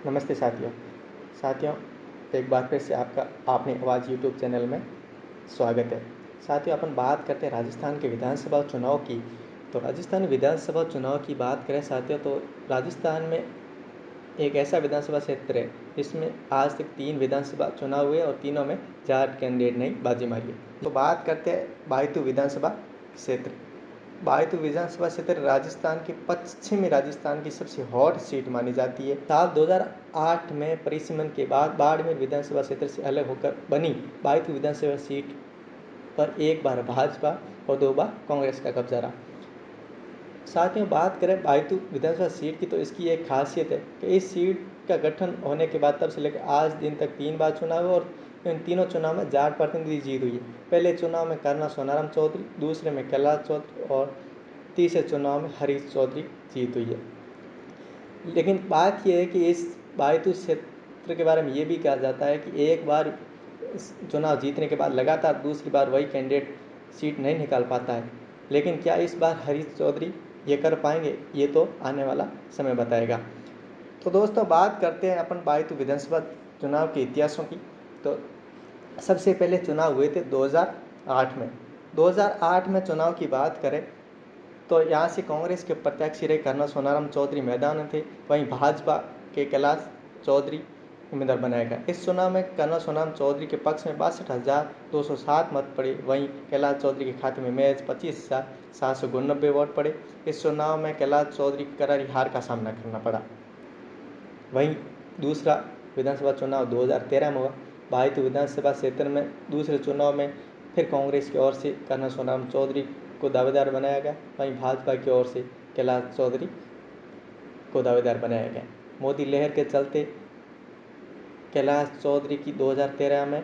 नमस्ते साथियों, एक बार फिर से आपका आपने आवाज़ यूट्यूब चैनल में स्वागत है। साथियों, अपन बात करते हैं राजस्थान के विधानसभा चुनाव की। तो राजस्थान विधानसभा चुनाव की बात करें साथियों, तो राजस्थान में एक ऐसा विधानसभा क्षेत्र है जिसमें आज तक 3 विधानसभा चुनाव हुए और तीनों में 4 कैंडिडेट ने बाजी मारी है। तो बात करते हैं बायतू विधानसभा क्षेत्र। बायतू विधानसभा क्षेत्र राजस्थान के पश्चिमी राजस्थान की सबसे हॉट सीट मानी जाती है। साल 2008 में परिसीमन के बाद बाड़मेर विधानसभा क्षेत्र से अलग होकर बनी बायतू विधानसभा सीट पर एक बार भाजपा और 2 बार कांग्रेस का कब्जा रहा। साथियों, बात करें बायतू विधानसभा सीट की, तो इसकी एक खासियत है कि इस सीट का गठन होने के बाद तब से लेकर आज दिन तक 3 बार चुनाव हुआ और इन तीनों चुनाव में जाट प्रतिनिधि जीत हुई है। पहले चुनाव में कर्नल सोनाराम चौधरी, दूसरे में कैलाश चौधरी और तीसरे चुनाव में हरीश चौधरी जीत हुई है। लेकिन बात यह है कि इस बायतू क्षेत्र के बारे में ये भी कहा जाता है कि एक बार चुनाव जीतने के बाद लगातार दूसरी बार वही कैंडिडेट सीट नहीं निकाल पाता है। लेकिन क्या इस बार हरीश चौधरी ये कर पाएंगे, ये तो आने वाला समय बताएगा। तो दोस्तों, बात करते हैं अपन बायतू विधानसभा चुनाव के इतिहासों की। तो सबसे पहले चुनाव हुए थे 2008 में। 2008 में चुनाव की बात करें तो यहाँ से कांग्रेस के प्रत्याशी रहे कर्नल सोनाराम चौधरी मैदान में थे। वहीं भाजपा के कैलाश चौधरी उम्मीदवार बनाया गया। इस चुनाव में कर्नल सोनाराम चौधरी के पक्ष में 62,207 मत पड़े। वहीं कैलाश चौधरी के खाते में महज 25,789 वोट पड़े। इस चुनाव में कैलाश चौधरी को करारी हार का सामना करना पड़ा। वहीं दूसरा विधानसभा चुनाव 2013 में हुआ। बायतू विधानसभा क्षेत्र में दूसरे चुनाव में फिर कांग्रेस की ओर से कर्नल सोनाराम चौधरी को दावेदार बनाया गया। वहीं भाजपा की ओर से कैलाश चौधरी को दावेदार बनाया गया। मोदी लहर के चलते कैलाश चौधरी की 2013 में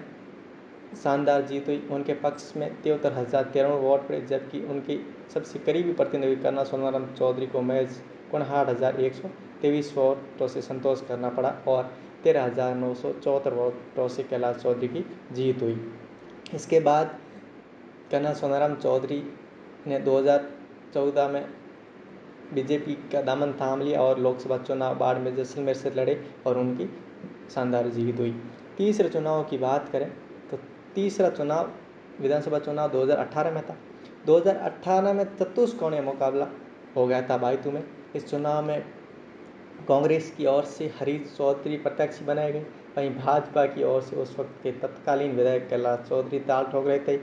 शानदार जीत हुई। उनके पक्ष में 73,093 वोट पड़े, जबकि उनके सबसे करीबी प्रतिनिधि कर्नल सोनाराम चौधरी को महज 59,123 वोटों से संतोष करना पड़ा और 13,974 वोटों से कैलाश चौधरी की जीत हुई। इसके बाद कर्नल सोनाराम चौधरी ने 2014 में बीजेपी का दामन थाम लिया और लोकसभा चुनाव बाड़मेर जैसलमेर से लड़े और उनकी शानदार जीत हुई। तीसरे चुनाव की बात करें तो तीसरा चुनाव विधानसभा चुनाव 2018 में था। 2018 में चतुष्कोणीय मुकाबला हो गया था बायतू में। इस चुनाव में कांग्रेस की ओर से हरीश चौधरी प्रत्याशी बनाए गए। वहीं भाजपा की ओर से उस वक्त के तत्कालीन विधायक कैलाश चौधरी ताल ठोक रहे थे।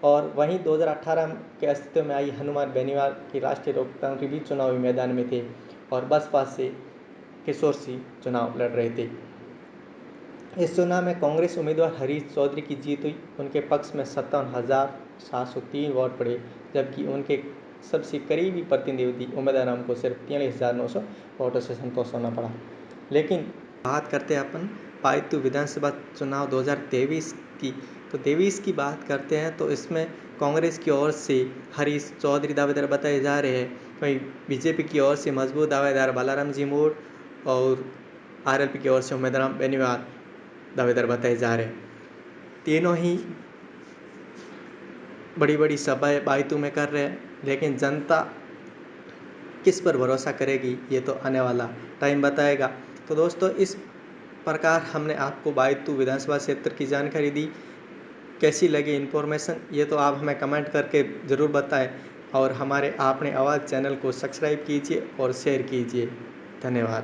और वहीं 2018 के अस्तित्व में आई हनुमान बेनीवाल की राष्ट्रीय लोकतांत्रिक भी चुनावी मैदान में थे और बसपा से किशोर सिंह चुनाव लड़ रहे थे। इस चुनाव में कांग्रेस उम्मीदवार हरीश चौधरी की जीत हुई। उनके पक्ष में 57,703 वोट पड़े, जबकि उनके सबसे करीबी प्रतिनिधि उम्मीदवार को सिर्फ 43,900 वोटों से संतोष होना पड़ा। लेकिन बात करते हैं अपन बायतू विधानसभा चुनाव 2023 की। तो 23 की बात करते हैं तो इसमें कांग्रेस की ओर से हरीश चौधरी दावेदार बताए जा रहे हैं। वहीं बीजेपी की ओर से मजबूत दावेदार बालाराम जी मोड़ और आरएलपी की ओर से उम्मीदवार बेनीवाल दावेदार बताए जा रहे हैं। तीनों ही बड़ी बड़ी सभाएं बायतू में कर रहे हैं, लेकिन जनता किस पर भरोसा करेगी ये तो आने वाला टाइम बताएगा। तो दोस्तों, इस प्रकार हमने आपको बायतू विधानसभा क्षेत्र की जानकारी दी। कैसी लगी इन्फॉर्मेशन ये तो आप हमें कमेंट करके ज़रूर बताएं और हमारे आपने आवाज़ चैनल को सब्सक्राइब कीजिए और शेयर कीजिए। धन्यवाद।